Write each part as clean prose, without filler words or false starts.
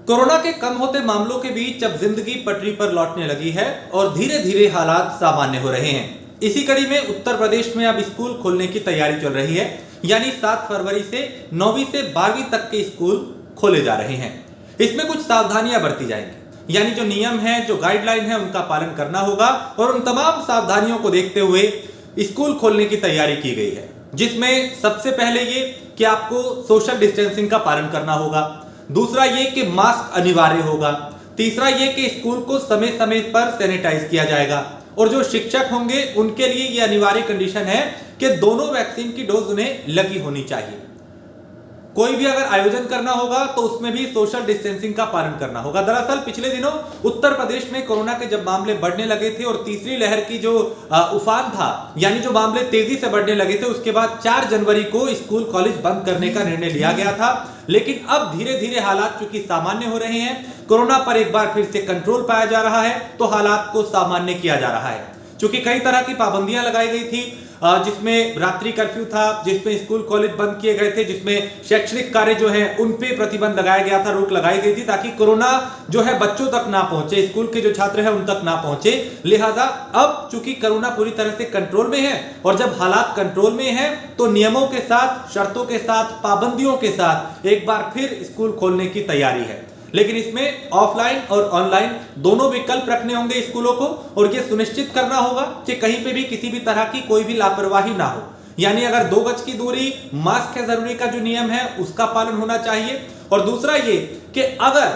Corona के कम होते मामलों के बीच अब जिंदगी पटरी पर लौटने लगी है और धीरे धीरे हालात सामान्य हो रहे हैं। इसी कड़ी में उत्तर प्रदेश में अब स्कूल खोलने की तैयारी चल रही है, यानी 7 फरवरी से 9वीं से 12वीं तक के स्कूल खोले जा रहे हैं। इसमें कुछ सावधानियां बरती जाएंगी, यानी जो नियम है, जो गाइडलाइन है, उनका पालन करना होगा और उन तमाम सावधानियों को देखते हुए स्कूल खोलने की तैयारी की गई है, जिसमें सबसे पहले ये कि आपको सोशल डिस्टेंसिंग का पालन करना होगा। दूसरा ये कि मास्क अनिवार्य होगा। तीसरा ये कि स्कूल को समय समय पर सैनिटाइज किया जाएगा और जो शिक्षक होंगे उनके लिए ये अनिवार्य कंडीशन है कि दोनों वैक्सीन की डोज उन्हें लगी होनी चाहिए। कोई भी अगर आयोजन करना होगा तो उसमें भी सोशल डिस्टेंसिंग का पालन करना होगा। दरअसल पिछले दिनों उत्तर प्रदेश में कोरोना के जब मामले बढ़ने लगे थे और तीसरी लहर की जो उफान था, यानी जो मामले तेजी से बढ़ने लगे थे, उसके बाद 4 जनवरी को स्कूल कॉलेज बंद करने का निर्णय लिया गया था। लेकिन अब धीरे धीरे हालात चूंकि सामान्य हो रहे हैं, कोरोना पर एक बार फिर से कंट्रोल पाया जा रहा है, तो हालात को सामान्य किया जा रहा है। चूंकि कई तरह की पाबंदियां लगाई गई थी, जिसमें रात्रि कर्फ्यू था, जिसमें स्कूल कॉलेज बंद किए गए थे, जिसमें शैक्षणिक कार्य जो है उन पे प्रतिबंध लगाया गया था, रोक लगाई गई थी, ताकि कोरोना जो है बच्चों तक ना पहुंचे, स्कूल के जो छात्र हैं उन तक ना पहुंचे। लिहाजा अब चूंकि कोरोना पूरी तरह से कंट्रोल में है और जब हालात कंट्रोल में है तो नियमों के साथ, शर्तों के साथ, पाबंदियों के साथ एक बार फिर स्कूल खोलने की तैयारी है। लेकिन इसमें ऑफलाइन और ऑनलाइन दोनों विकल्प रखने होंगे स्कूलों को और यह सुनिश्चित करना होगा कि कहीं पे भी किसी भी तरह की कोई भी लापरवाही ना हो। यानी अगर 2 गज की दूरी, मास्क है जरूरी का जो नियम है उसका पालन होना चाहिए। और दूसरा ये कि अगर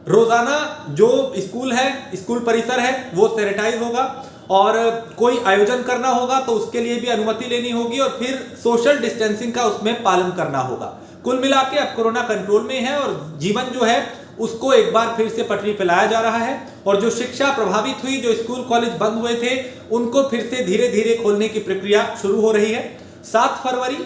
रोजाना जो स्कूल है, स्कूल परिसर है, वो सैनिटाइज होगा और कोई आयोजन करना होगा तो उसके लिए भी अनुमति लेनी होगी और फिर सोशल डिस्टेंसिंग का उसमें पालन करना होगा। कुल मिला के अब कोरोना कंट्रोल में है और जीवन जो है उसको एक बार फिर से पटरी पे लाया जा रहा है और जो शिक्षा प्रभावित हुई, जो स्कूल कॉलेज बंद हुए थे, उनको फिर से धीरे धीरे खोलने की प्रक्रिया शुरू हो रही है। 7 फरवरी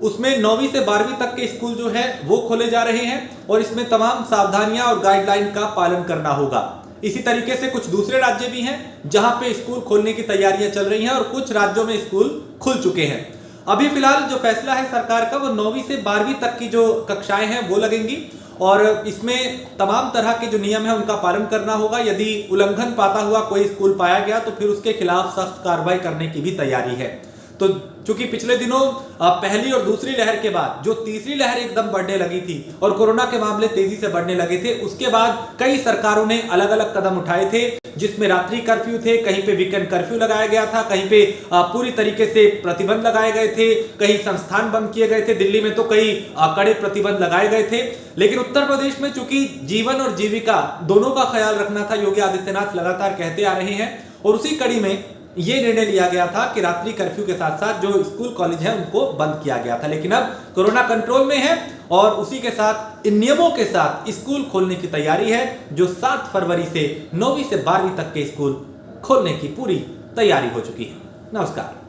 उसमें 9वीं से 12वीं तक के स्कूल जो है वो खोले जा रहे हैं और इसमें तमाम सावधानियां और गाइडलाइन का पालन करना होगा। इसी तरीके से कुछ दूसरे राज्य भी हैं जहां पे स्कूल खोलने की तैयारियां चल रही हैं और कुछ राज्यों में स्कूल खुल चुके हैं। अभी फिलहाल जो फैसला है सरकार का, वो 9वीं से 12वीं तक की जो कक्षाएं हैं वो लगेंगी और इसमें तमाम तरह के जो नियम है उनका पालन करना होगा। यदि उल्लंघन पाता हुआ कोई स्कूल पाया गया तो फिर उसके खिलाफ सख्त कार्रवाई करने की भी तैयारी है। तो चूंकि पिछले दिनों पहली और दूसरी लहर के बाद जो तीसरी लहर एकदम बढ़ने लगी थी और कोरोना के मामले तेजी से बढ़ने लगे थे, उसके बाद कई सरकारों ने अलग अलग कदम उठाए थे, जिसमें रात्रि कर्फ्यू थे, कहीं पे वीकेंड कर्फ्यू लगाया गया था, कहीं पे पूरी तरीके से प्रतिबंध लगाए गए थे, कई संस्थान बंद किए गए थे, दिल्ली में तो कई कड़े प्रतिबंध लगाए गए थे। लेकिन उत्तर प्रदेश में चूंकि जीवन और जीविका दोनों का ख्याल रखना था, योगी आदित्यनाथ लगातार कहते आ रहे हैं और उसी कड़ी में यह निर्णय लिया गया था कि रात्रि कर्फ्यू के साथ साथ जो स्कूल कॉलेज है उनको बंद किया गया था। लेकिन अब कोरोना कंट्रोल में है और उसी के साथ इन नियमों के साथ स्कूल खोलने की तैयारी है, जो 7 फरवरी से 9वीं से 12वीं तक के स्कूल खोलने की पूरी तैयारी हो चुकी है। नमस्कार।